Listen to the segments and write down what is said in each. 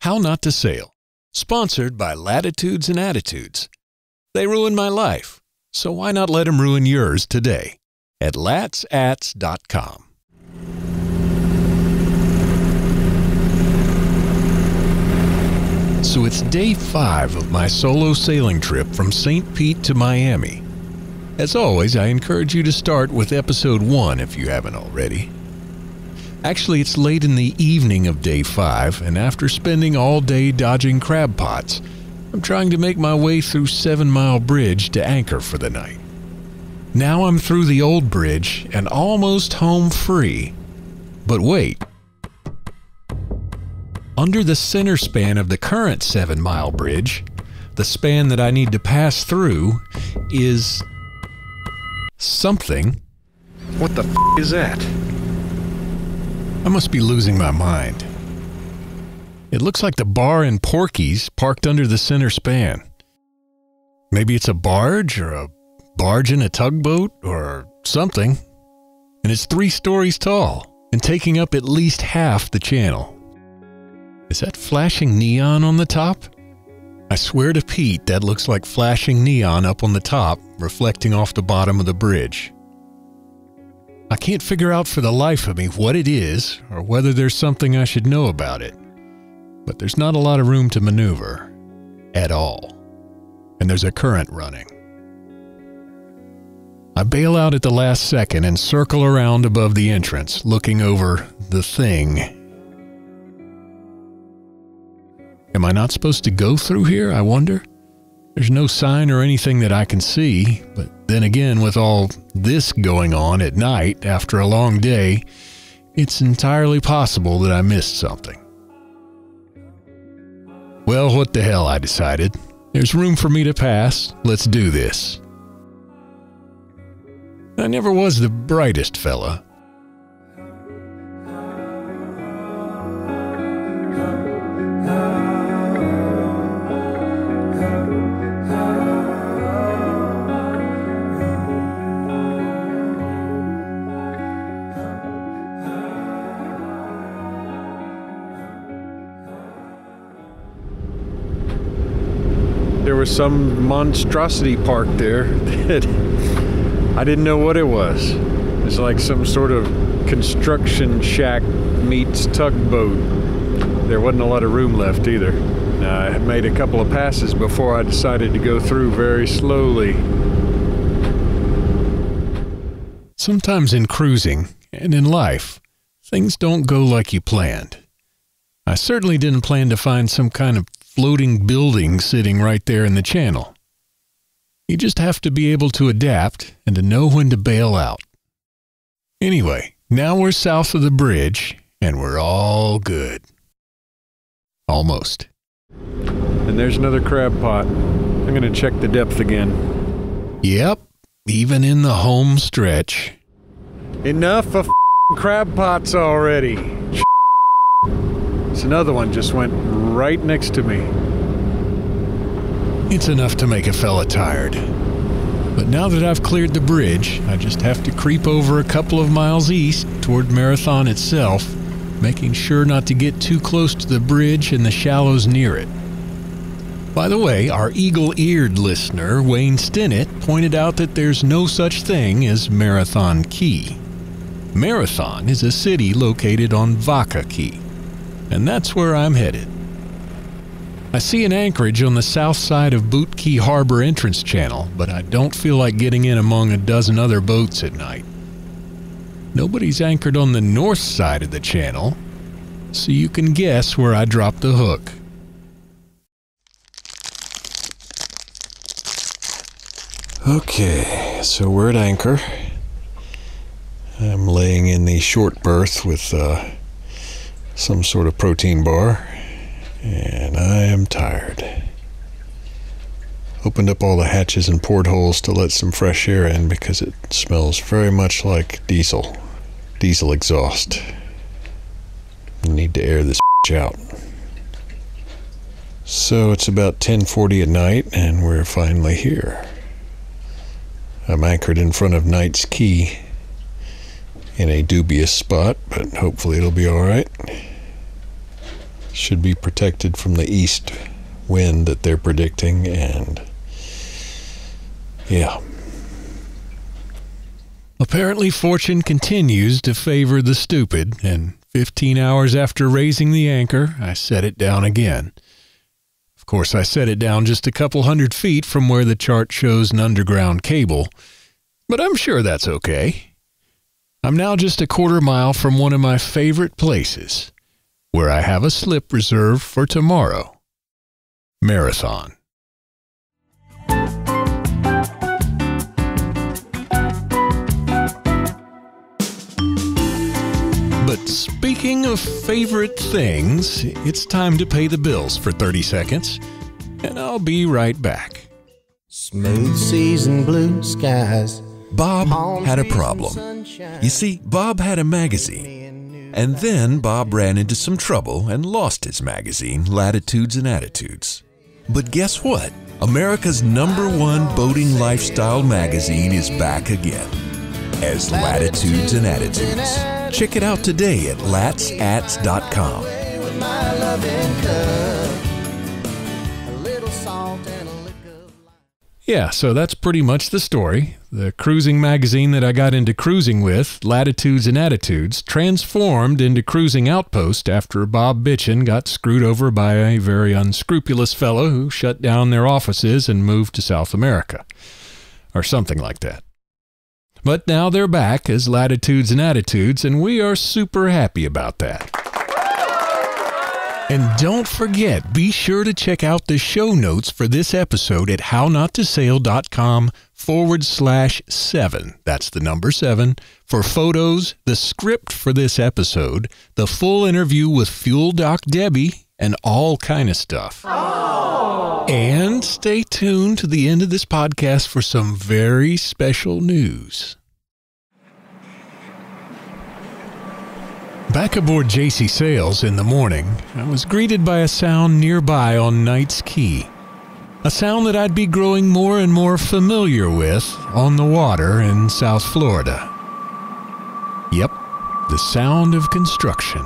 How Not to Sail, sponsored by Latitudes and Attitudes. They ruined my life, so why not let them ruin yours today at latsats.com. So it's day 5 of my solo sailing trip from St. Pete to Miami. As always, I encourage you to start with episode 1 if you haven't already. Actually, it's late in the evening of day 5, and after spending all day dodging crab pots, I'm trying to make my way through 7 Mile Bridge to anchor for the night. Now I'm through the old bridge and almost home free. But wait. Under the center span of the current 7 Mile Bridge, the span that I need to pass through, is something. What the is that? I must be losing my mind. It looks like the bar in Porky's parked under the center span. Maybe it's a barge or a barge in a tugboat or something. And it's 3 stories tall and taking up at least half the channel. Is that flashing neon on the top? I swear to Pete that looks like flashing neon up on the top, reflecting off the bottom of the bridge. I can't figure out for the life of me what it is or whether there's something I should know about it. But there's not a lot of room to maneuver. At all. And there's a current running. I bail out at the last second and circle around above the entrance, looking over the thing. Am I not supposed to go through here, I wonder? There's no sign or anything that I can see, but then again, with all this going on at night after a long day, it's entirely possible that I missed something. Well, what the hell, I decided. There's room for me to pass. Let's do this. I never was the brightest fella. There was some monstrosity parked there that I didn't know what it was. It's like some sort of construction shack meets tugboat. There wasn't a lot of room left either. I had made a couple of passes before I decided to go through very slowly. Sometimes in cruising and in life, things don't go like you planned. I certainly didn't plan to find some kind of floating building sitting right there in the channel. You just have to be able to adapt and to know when to bail out. Anyway, now we're south of the bridge and we're all good. Almost. And there's another crab pot. I'm going to check the depth again. Yep, even in the home stretch. Enough of crab pots already. It's another one just went right next to me. It's enough to make a fella tired. But now that I've cleared the bridge, I just have to creep over a couple of miles east toward Marathon itself, making sure not to get too close to the bridge and the shallows near it. By the way, our eagle-eared listener, Wayne Stinnett, pointed out that there's no such thing as Marathon Key. Marathon is a city located on Vaca Key, and that's where I'm headed. I see an anchorage on the south side of Boot Key Harbor entrance channel, but I don't feel like getting in among a dozen other boats at night. Nobody's anchored on the north side of the channel, so you can guess where I dropped the hook. Okay, so we're at anchor. I'm laying in the short berth with some sort of protein bar, and I am tired. Opened up all the hatches and portholes to let some fresh air in because it smells very much like diesel exhaust. I need to air this out. So it's about 10:40 at night and we're finally here. I'm anchored in front of Knight's Key in a dubious spot, but hopefully it'll be all right. should be protected from the east wind that they're predicting, and yeah. Apparently fortune continues to favor the stupid, and 15 hours after raising the anchor, I set it down again. Of course, I set it down just a couple 100 feet from where the chart shows an underground cable, but I'm sure that's okay. I'm now just a quarter mile from one of my favorite places, where I have a slip reserved for tomorrow. Marathon. But speaking of favorite things, it's time to pay the bills for 30 seconds, and I'll be right back. Smooth seas and blue skies. Bob had a problem. You see, Bob had a magazine, and then Bob ran into some trouble and lost his magazine, Latitudes and Attitudes. But guess what? America's #1 boating lifestyle magazine is back again as Latitudes and Attitudes. Check it out today at latsats.com. Yeah, so that's pretty much the story. The cruising magazine that I got into cruising with, Latitudes and Attitudes, transformed into Cruising Outpost after Bob Bitchin got screwed over by a very unscrupulous fellow who shut down their offices and moved to South America. Or something like that. But now they're back as Latitudes and Attitudes, and we are super happy about that. And don't forget, be sure to check out the show notes for this episode at hownottosail.com/7. That's the number 7 for photos, the script for this episode, the full interview with Fuel Doc Debbie, and all kind of stuff. Oh. And stay tuned to the end of this podcast for some very special news. Back aboard JC Sails in the morning, I was greeted by a sound nearby on Knights Key. A sound that I'd be growing more and more familiar with on the water in South Florida. Yep, the sound of construction.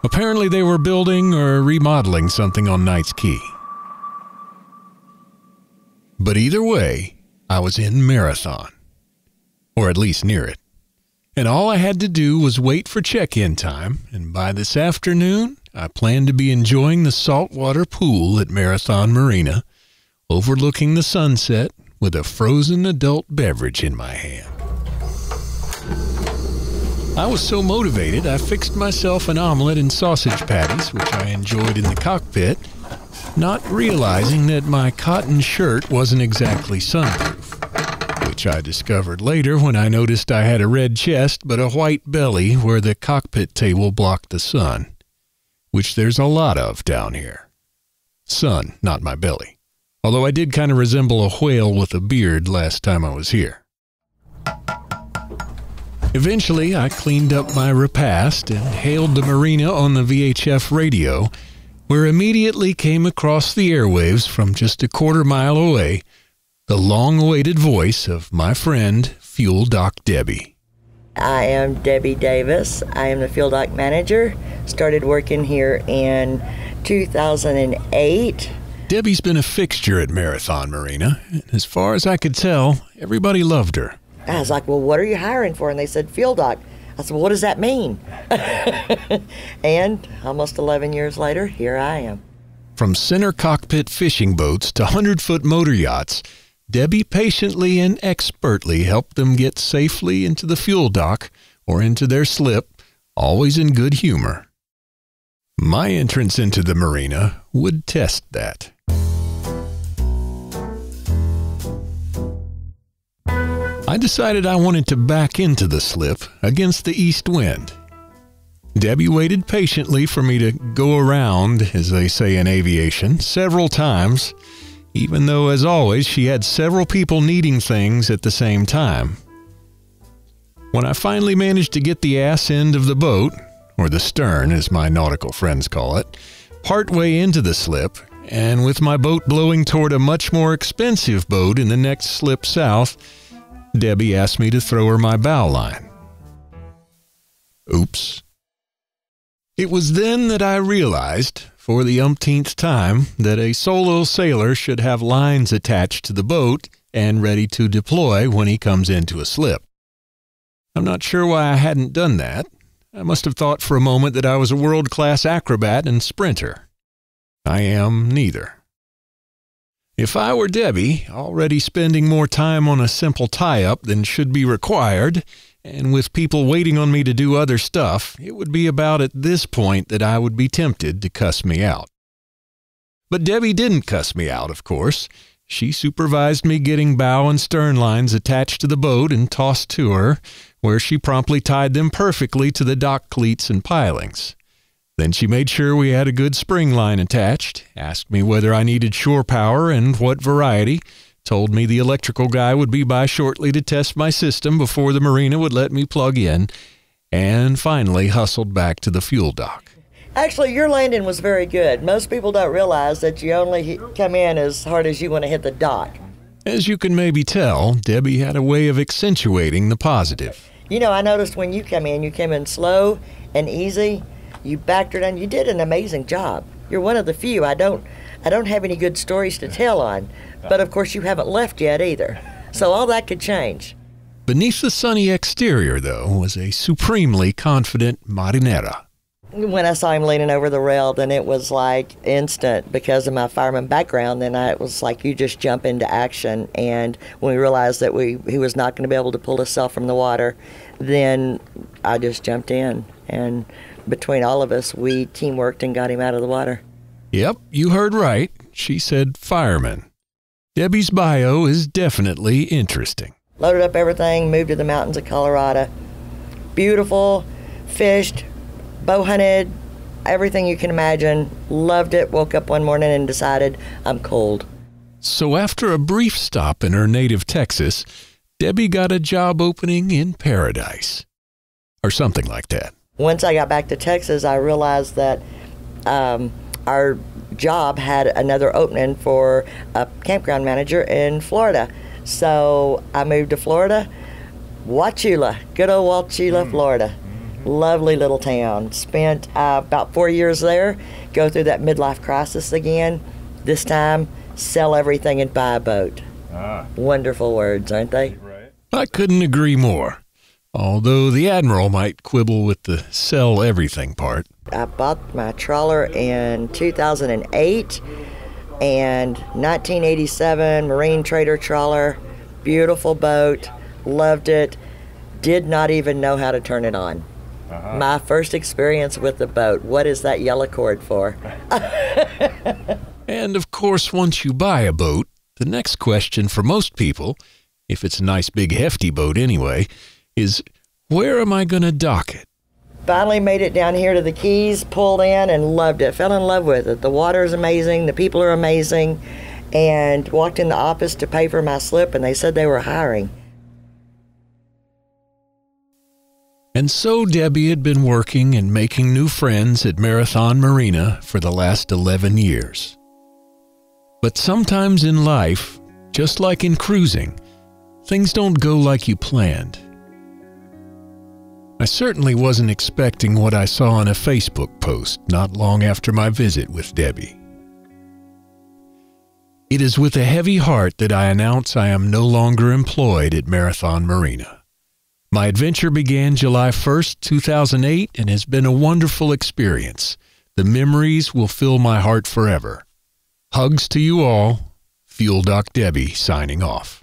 Apparently they were building or remodeling something on Knights Key. But either way, I was in Marathon. Or at least near it. And all I had to do was wait for check-in time, and by this afternoon, I planned to be enjoying the saltwater pool at Marathon Marina, overlooking the sunset with a frozen adult beverage in my hand. I was so motivated, I fixed myself an omelet and sausage patties, which I enjoyed in the cockpit, not realizing that my cotton shirt wasn't exactly sunproof. Which I discovered later when I noticed I had a red chest but a white belly where the cockpit table blocked the sun, which there's a lot of down here. Sun, not my belly. Although I did kind of resemble a whale with a beard last time I was here. Eventually, I cleaned up my repast and hailed the marina on the VHF radio, where immediately came across the airwaves from just a quarter mile away the long-awaited voice of my friend, Fuel Doc Debbie. I am Debbie Davis. I am the Fuel Doc manager. Started working here in 2008. Debbie's been a fixture at Marathon Marina. As far as I could tell, everybody loved her. I was like, well, what are you hiring for? And they said, Fuel Doc. I said, well, what does that mean? And almost 11 years later, here I am. From center cockpit fishing boats to 100-foot motor yachts, Debbie patiently and expertly helped them get safely into the fuel dock or into their slip, always in good humor. My entrance into the marina would test that. I decided I wanted to back into the slip against the east wind. Debbie waited patiently for me to go around, as they say in aviation, several times, even though, as always, she had several people needing things at the same time. When I finally managed to get the ass end of the boat, or the stern as my nautical friends call it, partway into the slip, and with my boat blowing toward a much more expensive boat in the next slip south, Debbie asked me to throw her my bow line. Oops. It was then that I realized, for the umpteenth time, that a solo sailor should have lines attached to the boat and ready to deploy when he comes into a slip. I'm not sure why I hadn't done that. I must have thought for a moment that I was a world-class acrobat and sprinter. I am neither. If I were Debbie, already spending more time on a simple tie-up than should be required, and with people waiting on me to do other stuff, it would be about at this point that I would be tempted to cuss me out. But Debbie didn't cuss me out, of course. She supervised me getting bow and stern lines attached to the boat and tossed to her, where she promptly tied them perfectly to the dock cleats and pilings. Then she made sure we had a good spring line attached, asked me whether I needed shore power and what variety, told me the electrical guy would be by shortly to test my system before the marina would let me plug in, and finally hustled back to the fuel dock. Actually, your landing was very good. Most people don't realize that you only come in as hard as you want to hit the dock. As you can maybe tell, Debbie had a way of accentuating the positive. You know, I noticed when you came in slow and easy. You backed her down. You did an amazing job. You're one of the few. I don't have any good stories to tell on, but of course you haven't left yet either. So all that could change. Beneath the sunny exterior, though, was a supremely confident marinera. When I saw him leaning over the rail, then it was like instant because of my fireman background. Then it was like you just jump into action. And when we realized that he was not going to be able to pull himself from the water, then I just jumped in. And between all of us, we teamworked and got him out of the water. Yep, you heard right. She said fireman. Debbie's bio is definitely interesting. Loaded up everything, moved to the mountains of Colorado. Beautiful, fished, bow hunted, everything you can imagine. Loved it. Woke up one morning and decided I'm cold. So after a brief stop in her native Texas, Debbie got a job opening in Paradise. Or something like that. Once I got back to Texas, I realized that our job had another opening for a campground manager in Florida. So I moved to Florida, Wauchula, good old Wauchula, Florida. Lovely little town. Spent about 4 years there, go through that midlife crisis again. This time, sell everything and buy a boat. Wonderful words, aren't they? Right. I couldn't agree more. Although the Admiral might quibble with the sell everything part. I bought my trawler in 2008 and 1987 Marine Trader trawler. Beautiful boat. Loved it. Did not even know how to turn it on. My first experience with the boat. What is that yellow cord for? And of course, once you buy a boat, the next question for most people, if it's a nice big hefty boat anyway, is where am I going to dock it? Finally made it down here to the Keys, pulled in and loved it. Fell in love with it. The water is amazing. The people are amazing. And walked in the office to pay for my slip and they said they were hiring. And so Debbie had been working and making new friends at Marathon Marina for the last 11 years. But sometimes in life, just like in cruising, things don't go like you planned. I certainly wasn't expecting what I saw on a Facebook post not long after my visit with Debbie. It is with a heavy heart that I announce I am no longer employed at Marathon Marina. My adventure began July 1st, 2008, and has been a wonderful experience. The memories will fill my heart forever. Hugs to you all. Fuel Doc Debbie signing off.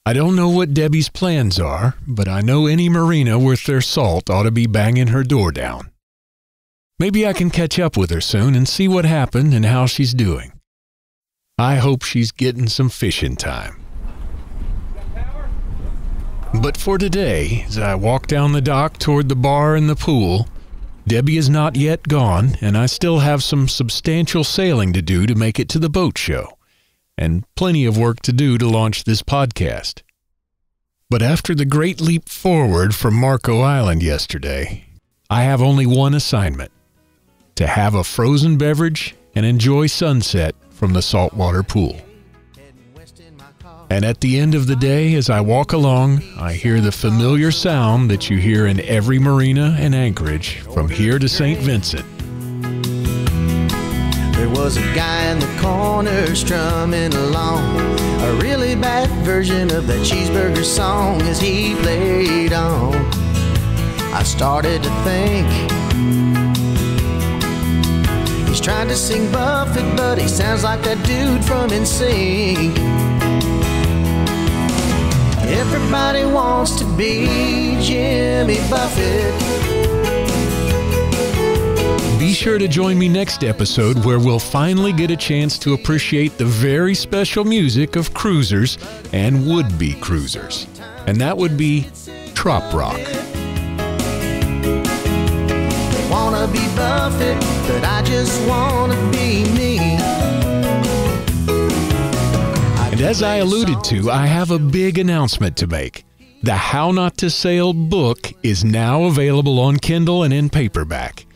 I don't know what Debbie's plans are, but I know any marina worth their salt ought to be banging her door down. Maybe I can catch up with her soon and see what happened and how she's doing. I hope she's getting some fishing time. But for today, as I walk down the dock toward the bar and the pool, Debbie is not yet gone, and I still have some substantial sailing to do to make it to the boat show, and plenty of work to do to launch this podcast. But after the great leap forward from Marco Island yesterday, I have only one assignment: to have a frozen beverage and enjoy sunset from the saltwater pool. And at the end of the day, as I walk along, I hear the familiar sound that you hear in every marina and anchorage from here to St. Vincent. There was a guy in the corner strumming along, a really bad version of that cheeseburger song as he played on. I started to think he's trying to sing Buffett, but he sounds like that dude from NSYNC. Everybody wants to be Jimmy Buffett. Be sure to join me next episode where we'll finally get a chance to appreciate the very special music of cruisers and would-be cruisers. And that would be trop rock. Wanna be Buffett, but I just wanna be me. And as I alluded to, I have a big announcement to make. The How Not to Sail book is now available on Kindle and in paperback.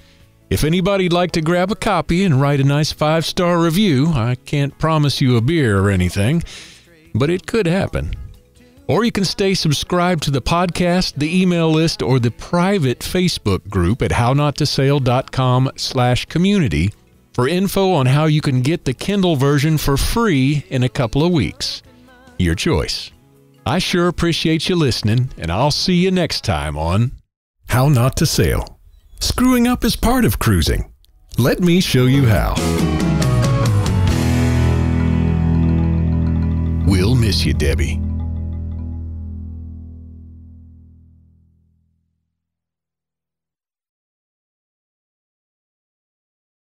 If anybody'd like to grab a copy and write a nice 5-star review, I can't promise you a beer or anything, but it could happen. Or you can stay subscribed to the podcast, the email list, or the private Facebook group at hownottosail.com/community for info on how you can get the Kindle version for free in a couple of weeks. Your choice. I sure appreciate you listening, and I'll see you next time on How Not to Sail. Screwing up is part of cruising. Let me show you how. We'll miss you, Debbie.